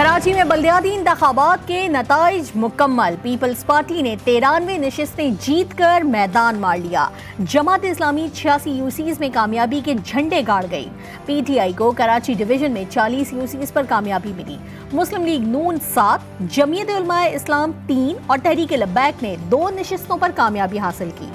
कराची में बल्दियाती इंतखाबात के नताइज मुकम्मल। पीपल्स पार्टी ने 93 नशिस्तें जीत कर मैदान मार लिया। जमात इस्लामी 86 यूसीज में कामयाबी के झंडे गाड़ गई। पीटीआई को कराची डिवीजन में 40 यूसीज पर कामयाबी मिली। मुस्लिम लीग नून 7, जमीयत उलमाए इस्लाम 3 और तहरीक लब्बैक ने 2 नशिस्तों पर कामयाबी हासिल की।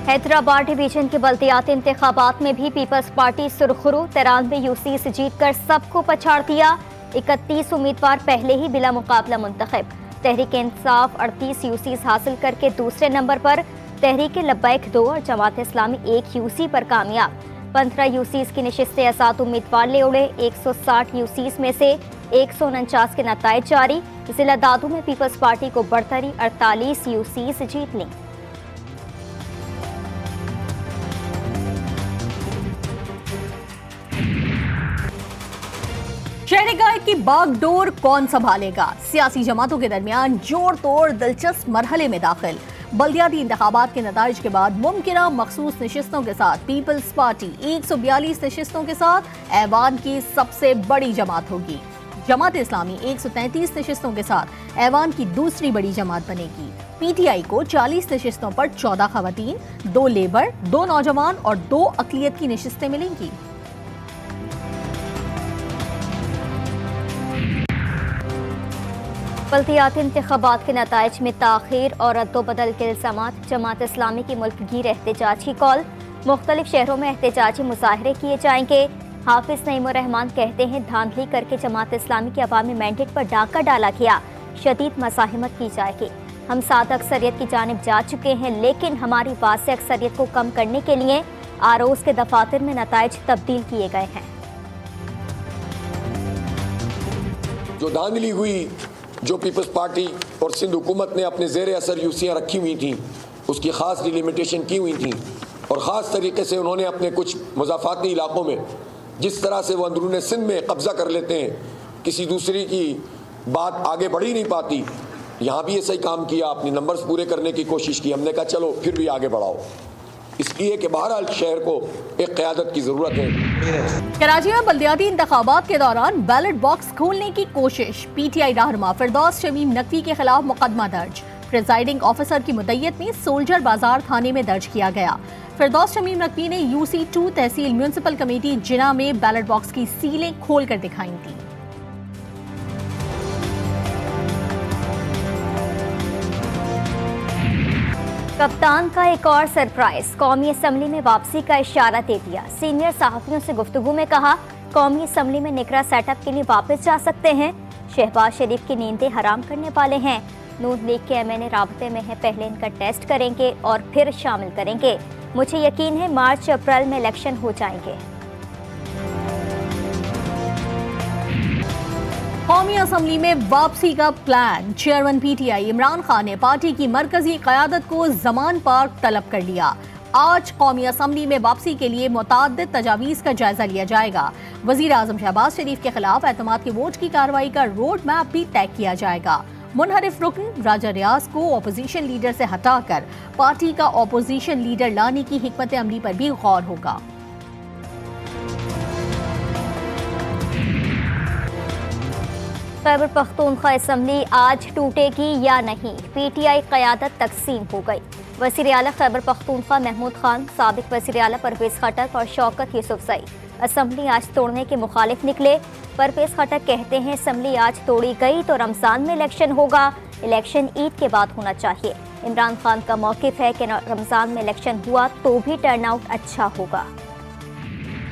हैदराबाद डिवीजन के बल्दियाती इंतखाबात में भी पीपल्स पार्टी सुरखरू 93 यूसीस जीतकर सबको पछाड़ दिया। 31 उम्मीदवार पहले ही बिला मुकाबला मुंतखब। तहरीक इंसाफ 38 यूसीस हासिल करके दूसरे नंबर पर, तहरीक लब्बैक 2 और जमात इस्लामी 1 यूसी पर कामयाब। 15 यूसीस की नशिस्तें आजाद उम्मीदवार ले उड़े। 160 यूसीस में से 149 के नताइज जारी। जिला दादू में पीपल्स पार्टी को बढ़तरी 48 यूसीस जीत ली। शहर की बागडोर कौन संभालेगा? सियासी जमातों के दरमियान जोड़ तोड़ दिलचस्प मरहले में दाखिल। बल्दियाती इंतखाबात के नताइज के बाद मुमकिना मखसूस नशिस्तों के साथ पीपल्स पार्टी 142 नशिस्तों के साथ ऐवान की सबसे बड़ी जमात होगी। जमात इस्लामी 133 नशिस्तों के साथ ऐवान की दूसरी बड़ी जमात बनेगी। पीटीआई को 40 नशिस्तों पर 14 खवातीन, 2 लेबर, 2 नौजवान और 2 अकलियत की नशिस्तें मिलेंगी। बल्दियाती इंतखाबात के नताइज में ताखीर और रद्दोबदल के इल्जामात। जमात इस्लामी की मुल्क गिर एहतजाज की कॉल। मुख्तलिफ शहरों में एहतजाजी मुजाहरे किए जाएंगे। हाफिज नईमुर रहमान कहते हैं धांधली करके जमात इस्लामी के अवामी मैंडेट पर डाका डाला गया। शदीद मज़ाहिमत की जाएगी। हम साथ अक्सरियत की जानिब जा चुके हैं, लेकिन हमारी वाज़ेह अक्सरियत को कम करने के लिए आरोज के दफातर में नताइज तब्दील किए गए हैं। जो धांधली हुई, जो पीपल्स पार्टी और सिंध हुकूमत ने अपने ज़ेर असर यूसियाँ रखी हुई थी, उसकी ख़ास डिलिमिटेशन की हुई थी और ख़ास तरीके से उन्होंने अपने कुछ मुज़ाफ़ाती इलाक़ों में जिस तरह से वो अंदरून सिंध में कब्ज़ा कर लेते हैं, किसी दूसरी की बात आगे बढ़ ही नहीं पाती। यहाँ भी ऐसा ही काम किया, अपने नंबर्स पूरे करने की कोशिश की। हमने कहा चलो फिर भी आगे बढ़ाओ, इसलिए कि बहरहाल शहर को एक क़यादत की ज़रूरत है। कराची में बल्दियाती इंतखाबात के दौरान बैलेट बॉक्स खोलने की कोशिश। पीटीआई रहनुमा फिरदौस शमीम नकवी के खिलाफ मुकदमा दर्ज। प्रिजाइडिंग ऑफिसर की मुद्दत में सोल्जर बाजार थाने में दर्ज किया गया। फिरदौस शमीम नकवी ने UC2 तहसील म्यूनसिपल कमेटी जिना में बैलेट बॉक्स की सीलें खोलकर दिखाई थी। कप्तान का एक और सरप्राइज। कौमी असम्बली में वापसी का इशारा दे दिया। सीनियर सहाफियों से गुफ्तगू में कहा कौमी असम्बली में निकरा सेटअप के लिए वापस जा सकते हैं। शहबाज शरीफ की नींदें हराम करने वाले हैं। नून लीग के MNA राबते में है, पहले इनका टेस्ट करेंगे और फिर शामिल करेंगे। मुझे यकीन है मार्च अप्रैल में इलेक्शन हो जाएंगे। कौमी असम्बली में वापसी का plan. Chairman PTI Imran Khan ने पार्टी की मरकजी क़यादत को ज़मान पार्क तलब कर लिया। आज कौमी असम्बली में वापसी के लिए मुताद्दिद तजावीज़ का जायजा लिया जाएगा। वज़ीर आज़म शहबाज शरीफ के खिलाफ एतमाद की वोट की कार्रवाई का रोड मैप भी तय किया जाएगा। मुनहरिफ रुकन राजा रियाज को अपोजिशन लीडर से हटाकर पार्टी का अपोजिशन लीडर लाने की हिकमत अमली पर भी गौर होगा। खैबर पख्तूनख्वा असम्बली आज टूटेगी या नहीं? PTI क़यादत तकसीम हो गई। वज़ीर आला खैबर पख्तूनख्वा महमूद खान, साबिक वज़ीर आला परवेज़ खटक और शौकत यूसुफज़ई असम्बली आज तोड़ने के मुखालिफ निकले। परवेज़ खटक कहते हैं असम्बली आज तोड़ी गई तो रमज़ान में इलेक्शन होगा। इलेक्शन ईद के बाद होना चाहिए। इमरान खान का मौक़िफ़ है कि रमज़ान में इलेक्शन हुआ तो भी टर्नआउट अच्छा होगा।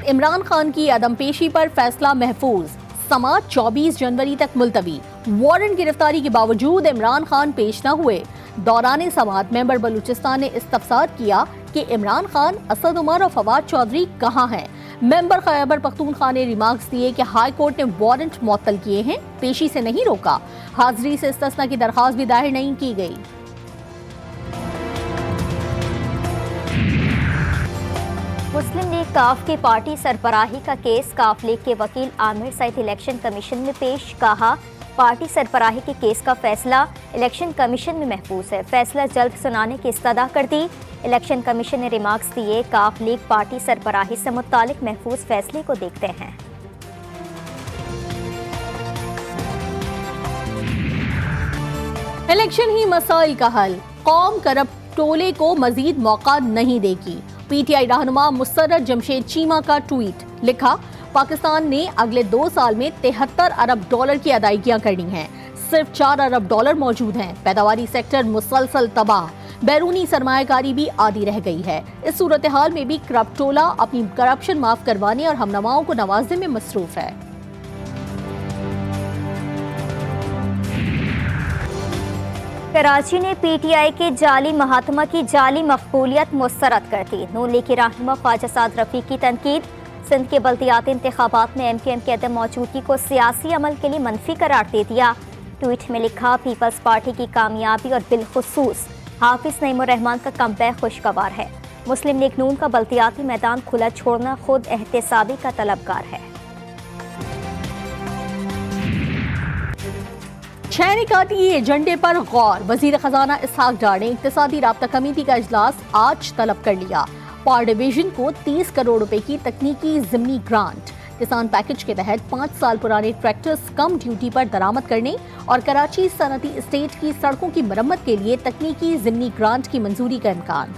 इमरान खान की अदम पेशी पर फैसला महफूज। समात 24 जनवरी तक मुलतवी। वारंट गिरफ्तारी के बावजूद इमरान खान पेश न हुए। दौरान समात मेंबर बलूचिस्तान ने इस्तफसार किया कि इमरान खान, असद उमर और फवाद चौधरी कहाँ हैं। मेंबर खैबर पख्तूनख्वा ने रिमार्क्स दिए कि हाई कोर्ट ने वारंट मुअत्तल किए हैं, पेशी से नहीं रोका। हाजिरी से इस्तिस्ना की दरख्वास्त भी दायर नहीं की गई। मुस्लिम लीग काफ की पार्टी सरबराही का केस काफ लीग के वकील आमिर सईद इलेक्शन कमीशन में पेश। कहा पार्टी सरबराही के केस का फैसला इलेक्शन कमीशन में महफूज है। फैसला जल्द सुनाने की इस्तदा कर दी। इलेक्शन कमीशन ने रिमार्क्स दिए, काफ लीग पार्टी सरबराही से मुतालिक महफूज फैसले को देखते हैं। इलेक्शन ही मसाइल का हल, कौम करप्ट टोले को मजीद मौका नहीं देगी। पीटीआई रहनुमा मुसर्रत जमशेद चीमा का ट्वीट, लिखा पाकिस्तान ने अगले 2 साल में 73 अरब डॉलर की अदायगियां करनी हैं, सिर्फ 4 अरब डॉलर मौजूद हैं। पैदावारी सेक्टर मुसलसल तबाह, बैरूनी सरमायाकारी भी आदी रह गई है। इस सूरत हाल में भी करप्ट टोला अपनी करप्शन माफ करवाने और हमनवाओं को नवाजने में मसरूफ है। कराची ने पीटीआई के जाली महात्मा की जाली मकबूलियत मुस्तरद कर दी। नून लीग के रहनुमा ख्वाजा साद रफीक की तनकीद, सिंध के बल्दियाती इंतखाबात में एमक्यूएम की अदम मौजूदगी को सियासी अमल के लिए मनफी करार दे दिया। ट्वीट में लिखा, पीपल्स पार्टी की कामयाबी और बिलखुसूस हाफिज नईमुर रहमान का कमबैक खुशगवार है। मुस्लिम लीग नून का बल्दियाती मैदान खुला छोड़ना खुद एहतसाबी का तलबगार है। 6 निकाती एजेंडे पर गौर, वजीर खजाना इसहाक डार ने इक्तिसादी राब्ता कमेटी का इजलास आज तलब कर लिया। पावर डिवीजन को 30 करोड़ रुपए की तकनीकी जिमनी ग्रांट, किसान पैकेज के तहत 5 साल पुराने ट्रैक्टर्स कम ड्यूटी पर दरामद करने और कराची सनती एस्टेट की सड़कों की मरम्मत के लिए तकनीकी जिमनी ग्रांट की मंजूरी का इम्कान।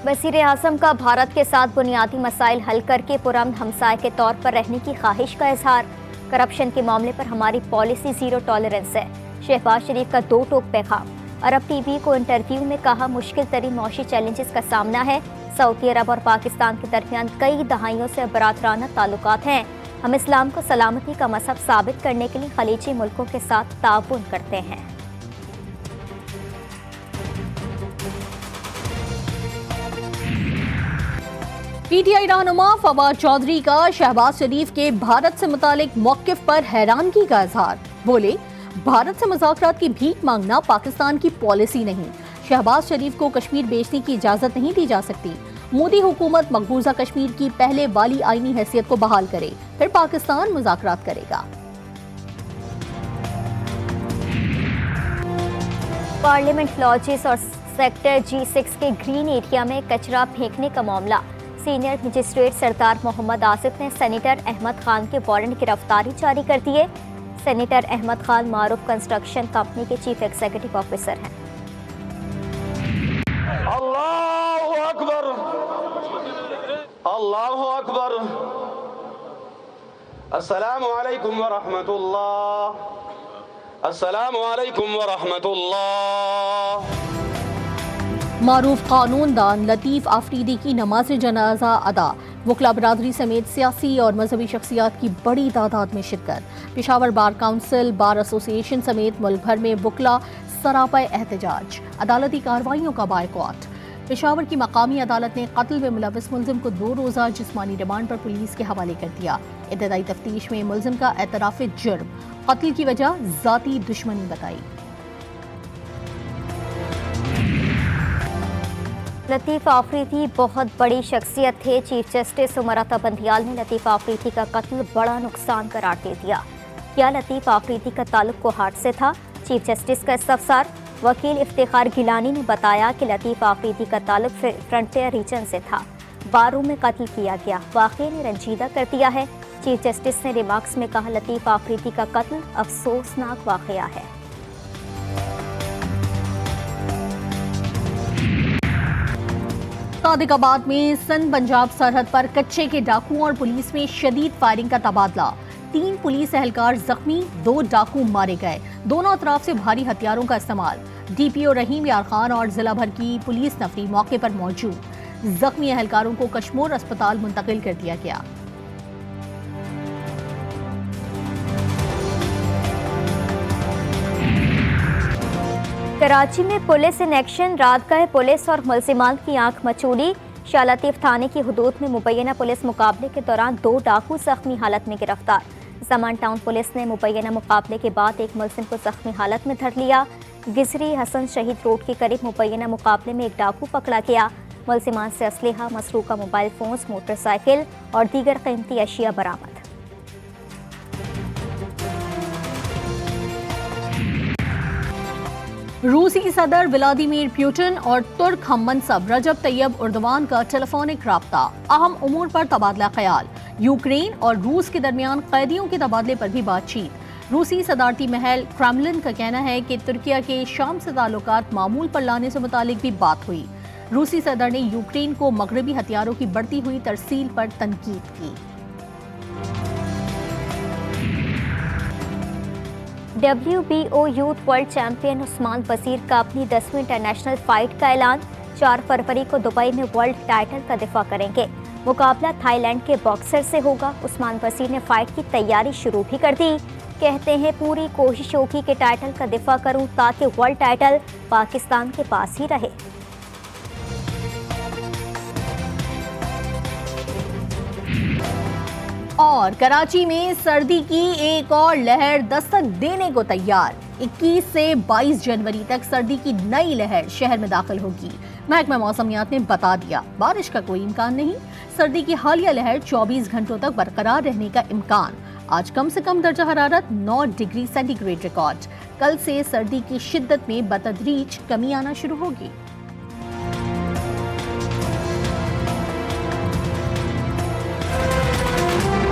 वज़ीर आज़म का भारत के साथ बुनियादी मसाइल हल करके पुरअमन हमसाये के तौर पर रहने की ख्वाहिश का इजहार। करप्शन के मामले पर हमारी पॉलिसी जीरो टॉलरेंस है। शहबाज शरीफ का 2 टोक पैगाम। अरब टीवी को इंटरव्यू में कहा, मुश्किल तरीन मौशी चैलेंजेस का सामना है। सऊदी अरब और पाकिस्तान के दरमियान कई दहाइयों से बरादराना ताल्लुकात हैं। हम इस्लाम को सलामती का मजहब साबित करने के लिए खलीजी मुल्कों के साथ ताउन करते हैं। पीटीआई रहनुमा फवाद चौधरी का शहबाज शरीफ के भारत से मुतालिक मौकिफ पर हैरानगी का इजहार। बोले, भारत से मुज़ाकरात की भीख मांगना पाकिस्तान की पॉलिसी नहीं। शहबाज शरीफ को कश्मीर बेचने की इजाजत नहीं दी जा सकती। मोदी हुकूमत मकबूजा कश्मीर की पहले वाली आईनी हैसियत को बहाल करे, फिर पाकिस्तान मुज़ाकरात करेगा। पार्लियामेंट लॉजेस और सेक्टर G6 के ग्रीन एरिया में कचरा फेंकने का मामला। सीनियर मजिस्ट्रेट सरदार मोहम्मद आसिफ ने सेनेटर अहमद खान के वारंट गिरफ्तारी जारी कर दिए। सेनेटर अहमद खान मारूफ कंस्ट्रक्शन कंपनी के चीफ एग्जीक्यूटिव ऑफिसर हैं। अल्लाहु अकबर, अल्लाहु अकबर, अस्सलामु अलैकुम व रहमतुल्लाह, अस्सलामु अलैकुम व रहमतुल्लाह। मारूफ कानूनदान लतीफ आफरीदी की नमाज जनाजा अदा। वकला बरादरी समेत सियासी और मजहबी शख्सियात की बड़ी तादाद में शिरकत। Peshawar bar council, bar association समेत मुल्क भर में वकला सरापा एहतजाज। अदालती कार्रवाइयों का बायकॉट। पेशावर की मकामी अदालत ने कत्ल में मुलविस मुलजिम को 2 रोज़ा जिस्मानी रिमांड पर पुलिस के हवाले कर दिया। इब्तदाई तफ्तीश में मुलजिम का एतराफ़ जुर्म, कत्ल की वजह ज़ाती दुश्मनी बताई। लतीफ़ आफरीदी बहुत बड़ी शख्सियत थे। चीफ जस्टिस उमर अता बंदियाल ने लतीफ़ आफरीदी का कत्ल बड़ा नुकसान करार दे दिया। क्या लतीफ़ आफरीदी का ताल्लुक कोहाट से था? चीफ जस्टिस का इस्तफसार। वकील इफ्तिखार गिलानी ने बताया कि लतीफ़ आफरीदी का ताल्लुक फ्रंटियर रीजन से था। बारू में कत्ल किया गया, वाक़े ने रंजीदा कर दिया है। चीफ जस्टिस ने रिमार्क्स में कहा, लतीफ़ आफरीदी का कत्ल अफसोसनाक वाक़या है। सादिकाबाद में सिंध पंजाब सरहद पर कच्चे के डाकुओं और पुलिस में शदीद फायरिंग का तबादला। 3 पुलिस एहलकार जख्मी, 2 डाकू मारे गए। दोनों अतराफ से भारी हथियारों का इस्तेमाल। डीपीओ रहीम यार खान और जिला भर की पुलिस नफरी मौके पर मौजूद। जख्मी एहलकारों को कशमोर अस्पताल मुंतकिल कर दिया गया। कराची में पुलिस इन एक्शन। रात गए पुलिस और मुलजिमान की आंख मचोली। शाह लतीफ थाने की हुदूद में मुबैना पुलिस मुकाबले के दौरान 2 डाकू जख्मी हालत में गिरफ्तार। जमान टाउन पुलिस ने मुबैना मुकाबले के बाद एक मुलजिम को जख्मी हालत में धर लिया। गिजरी हसन शहीद रोड के करीब मुबैना मुकाबले में एक डाकू पकड़ा गया। मुलजिमान से असलहा, मसरूका मोबाइल फोन्स, मोटरसाइकिल और दीगर कीमती अशिया बरामद। रूसी सदर व्लादिमीर पुतिन और तुर्क हममनसब रजब तैयब उर्दवान का टेलीफोनिक राब्ता, अहम उमूर पर तबादला ख्याल, यूक्रेन और रूस के दरमियान कैदियों के तबादले पर भी बातचीत। रूसी सदारती महल क्रेमलिन का कहना है कि तुर्किया के शाम से ताल्लुकात मामूल पर लाने से मुतालिक भी बात हुई। रूसी सदर ने यूक्रेन को मगरबी हथियारों की बढ़ती हुई तरसील पर तनकीद की। WBO youth world champion Usman वजीर का अपनी 10वीं इंटरनेशनल फाइट का ऐलान। 4 फरवरी को दुबई में वर्ल्ड टाइटल का दिफा करेंगे। मुकाबला थाईलैंड के बॉक्सर से होगा। उस्मान वजीर ने फाइट की तैयारी शुरू भी कर दी। कहते हैं पूरी कोशिश होगी कि टाइटल का दिफा करूं ताकि वर्ल्ड टाइटल पाकिस्तान के पास ही रहे। और कराची में सर्दी की एक और लहर दस्तक देने को तैयार। 21 से 22 जनवरी तक सर्दी की नई लहर शहर में दाखिल होगी। महकमा मौसमियात ने बता दिया, बारिश का कोई इम्कान नहीं। सर्दी की हालिया लहर 24 घंटों तक बरकरार रहने का इम्कान। आज कम से कम दर्जा हरारत 9 डिग्री सेंटीग्रेड रिकॉर्ड। कल से सर्दी की शिद्दत में बतदरीज कमी आना शुरू होगी।